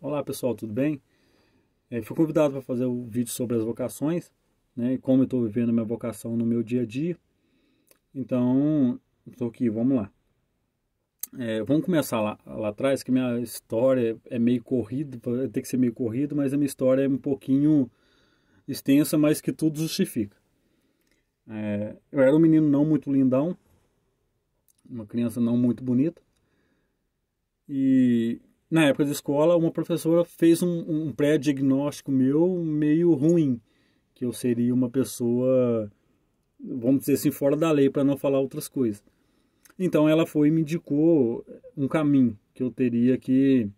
Olá pessoal, tudo bem? Fui convidado para fazer o vídeo sobre as vocações, né? E como eu estou vivendo a minha vocação no meu dia a dia. Então, estou aqui, vamos lá. Vamos começar lá atrás, que minha história é meio corrida, vai ter que ser meio corrido, mas a minha história é um pouquinho extensa, mas que tudo justifica. Eu era um menino não muito lindão, uma criança não muito bonita, e na época de escola, uma professora fez um pré-diagnóstico meu meio ruim, que eu seria uma pessoa, vamos dizer assim, fora da lei, para não falar outras coisas. Então ela foi e me indicou um caminho que eu teria que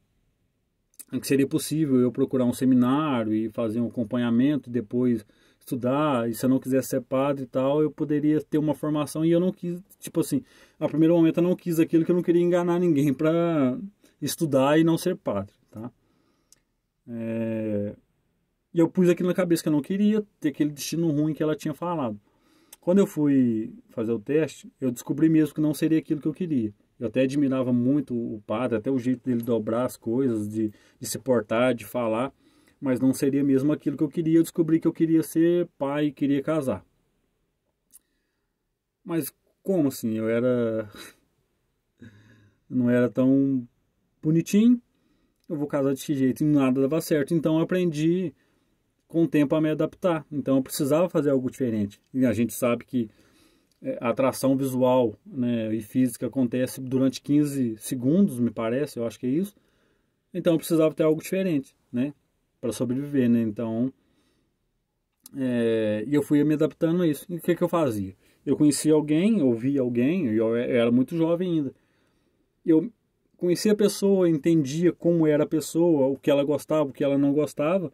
seria possível eu procurar um seminário e fazer um acompanhamento, depois estudar, e se eu não quisesse ser padre e tal, eu poderia ter uma formação, e eu não quis, tipo assim, a primeiro momento eu não quis aquilo, que eu não queria enganar ninguém para estudar e não ser padre, tá? E eu pus aquilo na cabeça que eu não queria ter aquele destino ruim que ela tinha falado. Quando eu fui fazer o teste, eu descobri mesmo que não seria aquilo que eu queria. Eu até admirava muito o padre, até o jeito dele dobrar as coisas, de se portar, de falar, mas não seria mesmo aquilo que eu queria. Eu descobri que eu queria ser pai e queria casar. Mas como assim? Não era tão bonitinho, eu vou casar desse jeito, e nada dava certo. Então eu aprendi com o tempo a me adaptar. Então eu precisava fazer algo diferente. E a gente sabe que a atração visual, né, e física acontece durante 15 segundos, me parece, eu acho que é isso. Então eu precisava ter algo diferente, né, para sobreviver, né? Então, e eu fui me adaptando a isso. E o que eu fazia? Eu conhecia alguém, ouvia alguém, eu era muito jovem ainda. Eu conhecia a pessoa, entendia como era a pessoa, o que ela gostava, o que ela não gostava,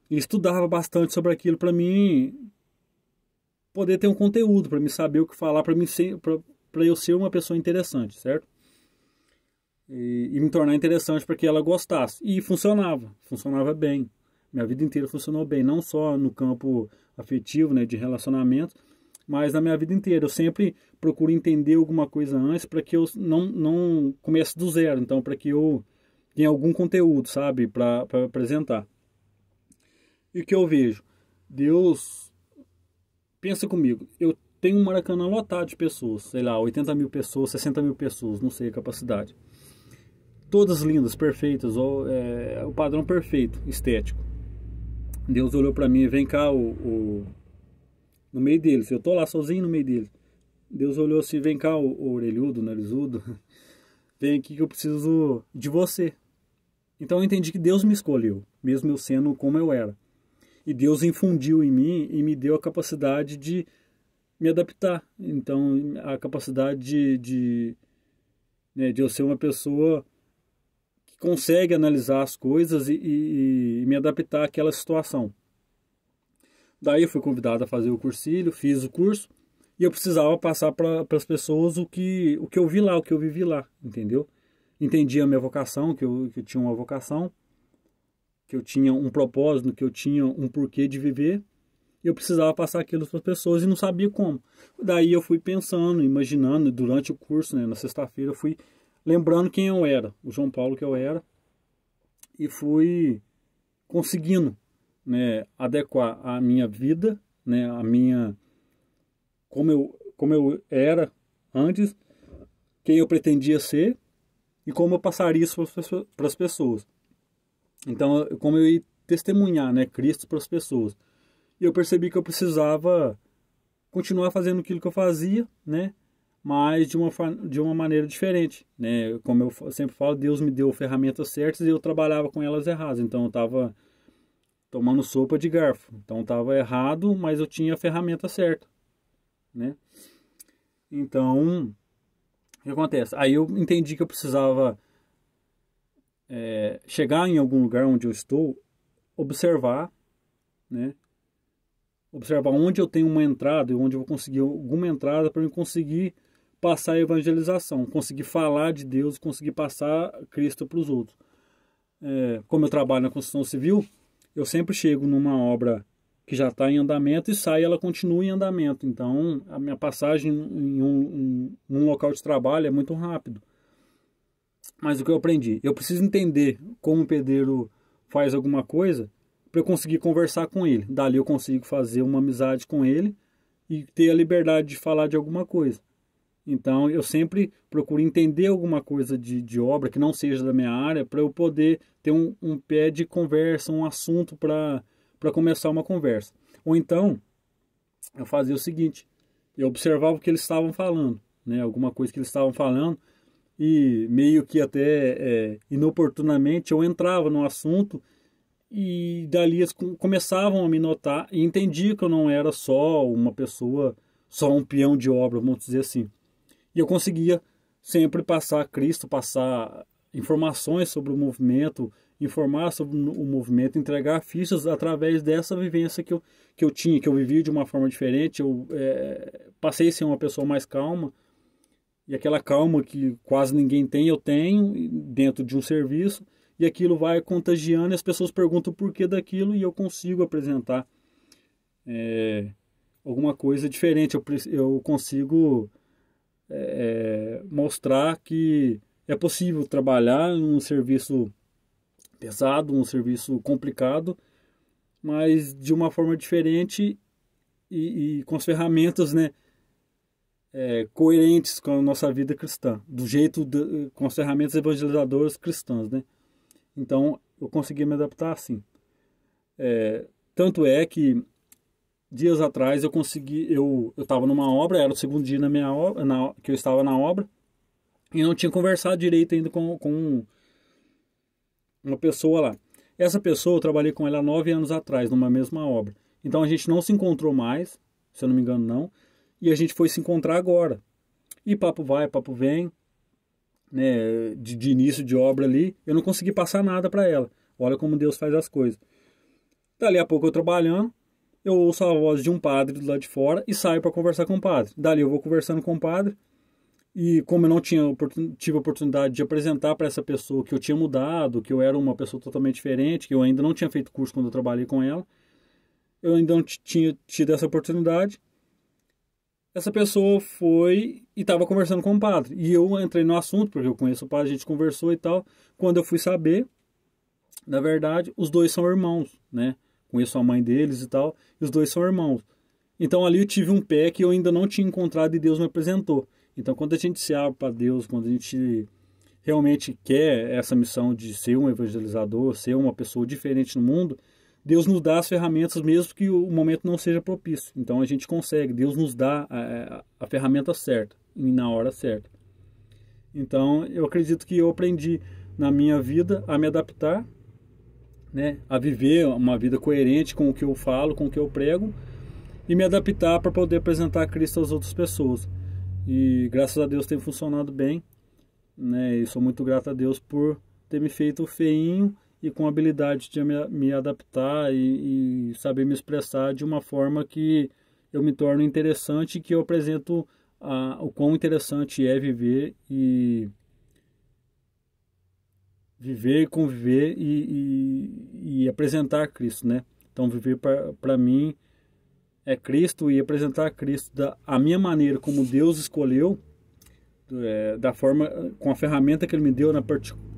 e estudava bastante sobre aquilo para mim poder ter um conteúdo, para mim saber o que falar, para eu ser uma pessoa interessante, certo? E me tornar interessante para que ela gostasse. E funcionava bem. Minha vida inteira funcionou bem, não só no campo afetivo, né, de relacionamento, mas na minha vida inteira. Eu sempre procuro entender alguma coisa antes para que eu não comece do zero. Então, para que eu tenha algum conteúdo, sabe, para apresentar. E o que eu vejo? Deus, pensa comigo, eu tenho um Maracanã lotado de pessoas, sei lá, 80 mil pessoas, 60 mil pessoas, não sei a capacidade. Todas lindas, perfeitas, o padrão perfeito, estético. Deus olhou para mim e vem cá, no meio deles, eu tô lá sozinho no meio deles. Deus olhou assim, vem cá, o orelhudo, o narisudo, vem aqui que eu preciso de você. Então eu entendi que Deus me escolheu, mesmo eu sendo como eu era. E Deus infundiu em mim e me deu a capacidade de me adaptar. Então, a capacidade né, de eu ser uma pessoa que consegue analisar as coisas e me adaptar àquela situação. Daí eu fui convidado a fazer o cursilho, fiz o curso, e eu precisava passar para as pessoas o que eu vi lá, o que eu vivi lá, entendeu? Entendi a minha vocação, que eu tinha uma vocação, que eu tinha um propósito, que eu tinha um porquê de viver, e eu precisava passar aquilo para as pessoas e não sabia como. Daí eu fui pensando, imaginando, durante o curso, né, na sexta-feira, eu fui lembrando quem eu era, o João Paulo que eu era, e fui conseguindo, né, adequar a minha vida, né, como eu era antes, quem eu pretendia ser e como eu passaria isso para as pessoas. Então, como eu ia testemunhar, né, Cristo para as pessoas. E eu percebi que eu precisava continuar fazendo aquilo que eu fazia, né, mas de uma maneira diferente, né? Como eu sempre falo, Deus me deu ferramentas certas e eu trabalhava com elas erradas. Então, eu estava tomando sopa de garfo. Então, estava errado, mas eu tinha a ferramenta certa, né? Então, o que acontece? Aí eu entendi que eu precisava chegar em algum lugar onde eu estou, observar, né? Observar onde eu tenho uma entrada e onde eu vou conseguir alguma entrada para eu conseguir passar a evangelização, conseguir falar de Deus, conseguir passar Cristo para os outros. Como eu trabalho na construção civil, eu sempre chego numa obra que já está em andamento e sai, ela continua em andamento. Então, a minha passagem em um local de trabalho é muito rápido. Mas o que eu aprendi? Eu preciso entender como o pedreiro faz alguma coisa para eu conseguir conversar com ele. Dali eu consigo fazer uma amizade com ele e ter a liberdade de falar de alguma coisa. Então eu sempre procuro entender alguma coisa de obra que não seja da minha área para eu poder ter um pé de conversa, um assunto para começar uma conversa. Ou então eu fazia o seguinte, eu observava o que eles estavam falando, né, alguma coisa que eles estavam falando e meio que até inoportunamente eu entrava no assunto e dali eles começavam a me notar e entendia que eu não era só uma pessoa, só um peão de obra, vamos dizer assim. E eu conseguia sempre passar Cristo, passar informações sobre o movimento, informar sobre o movimento, entregar fichas através dessa vivência que eu tinha, que eu vivia de uma forma diferente. Eu passei a ser uma pessoa mais calma, e aquela calma que quase ninguém tem, eu tenho dentro de um serviço, e aquilo vai contagiando e as pessoas perguntam o porquê daquilo e eu consigo apresentar alguma coisa diferente. Eu consigo mostrar que é possível trabalhar em um serviço pesado, um serviço complicado, mas de uma forma diferente e com as ferramentas, né, coerentes com a nossa vida cristã, do jeito com as ferramentas evangelizadoras cristãs, né? Então eu consegui me adaptar assim. Tanto é que dias atrás eu estava numa obra, era o segundo dia na minha obra, que eu estava na obra, e não tinha conversado direito ainda com uma pessoa lá. Essa pessoa eu trabalhei com ela há 9 anos atrás, numa mesma obra. Então a gente não se encontrou mais, se eu não me engano não, e a gente foi se encontrar agora. E papo vai, papo vem, né, de início de obra ali, eu não consegui passar nada para ela. Olha como Deus faz as coisas. Dali a pouco eu trabalhando, eu ouço a voz de um padre do lado de fora e saio para conversar com o padre. Dali eu vou conversando com o padre, e como eu não tive a oportunidade de apresentar para essa pessoa que eu tinha mudado, que eu era uma pessoa totalmente diferente, que eu ainda não tinha feito curso quando eu trabalhei com ela, eu ainda não tinha tido essa oportunidade. Essa pessoa foi e estava conversando com o padre. E eu entrei no assunto, porque eu conheço o padre, a gente conversou e tal. Quando eu fui saber, na verdade, os dois são irmãos, né? Conheço a mãe deles e tal, e os dois são irmãos. Então ali eu tive um pé que eu ainda não tinha encontrado e Deus me apresentou. Então quando a gente se abre para Deus, quando a gente realmente quer essa missão de ser um evangelizador, ser uma pessoa diferente no mundo, Deus nos dá as ferramentas mesmo que o momento não seja propício. Então a gente consegue, Deus nos dá a ferramenta certa e na hora certa. Então eu acredito que eu aprendi na minha vida a me adaptar, né, a viver uma vida coerente com o que eu falo, com o que eu prego, e me adaptar para poder apresentar Cristo às outras pessoas. E graças a Deus tem funcionado bem, né, e sou muito grato a Deus por ter me feito feinho e com habilidade de me adaptar e saber me expressar de uma forma que eu me torno interessante e que eu apresento o quão interessante é viver e conviver e apresentar Cristo, né? Então viver para mim é Cristo e apresentar Cristo a minha maneira, como Deus escolheu, da forma, com a ferramenta que Ele me deu, na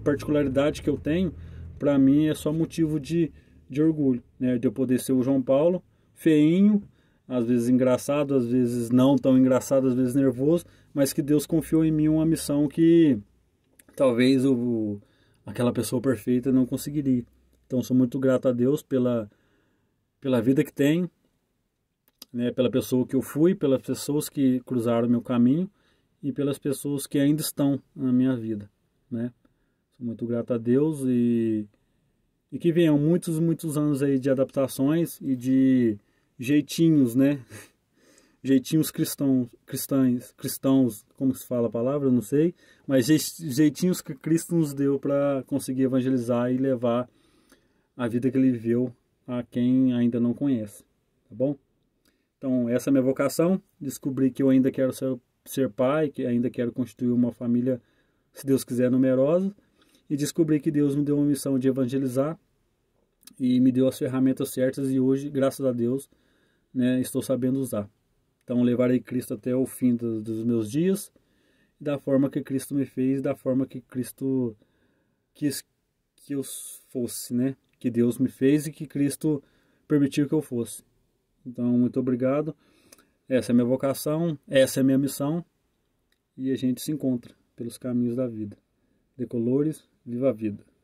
particularidade que eu tenho, para mim é só motivo de orgulho, né? De eu poder ser o João Paulo, feinho, às vezes engraçado, às vezes não tão engraçado, às vezes nervoso, mas que Deus confiou em mim uma missão que talvez aquela pessoa perfeita não conseguiria. Então sou muito grato a Deus pela vida que tenho, né? Pela pessoa que eu fui, pelas pessoas que cruzaram meu caminho e pelas pessoas que ainda estão na minha vida, né? Sou muito grato a Deus e que venham muitos, muitos anos aí de adaptações e de jeitinhos, né? Jeitinhos cristãos, como se fala a palavra, não sei, mas jeitinhos que Cristo nos deu para conseguir evangelizar e levar a vida que Ele viveu a quem ainda não conhece, tá bom? Então, essa é a minha vocação, descobri que eu ainda quero ser pai, que ainda quero constituir uma família, se Deus quiser, numerosa, e descobri que Deus me deu uma missão de evangelizar e me deu as ferramentas certas e hoje, graças a Deus, né, estou sabendo usar. Então levarei Cristo até o fim dos meus dias da forma que Cristo me fez, da forma que Cristo quis que eu fosse, né? Que Deus me fez e que Cristo permitiu que eu fosse. Então, muito obrigado. Essa é a minha vocação, essa é a minha missão, e a gente se encontra pelos caminhos da vida. Decolores, viva a vida!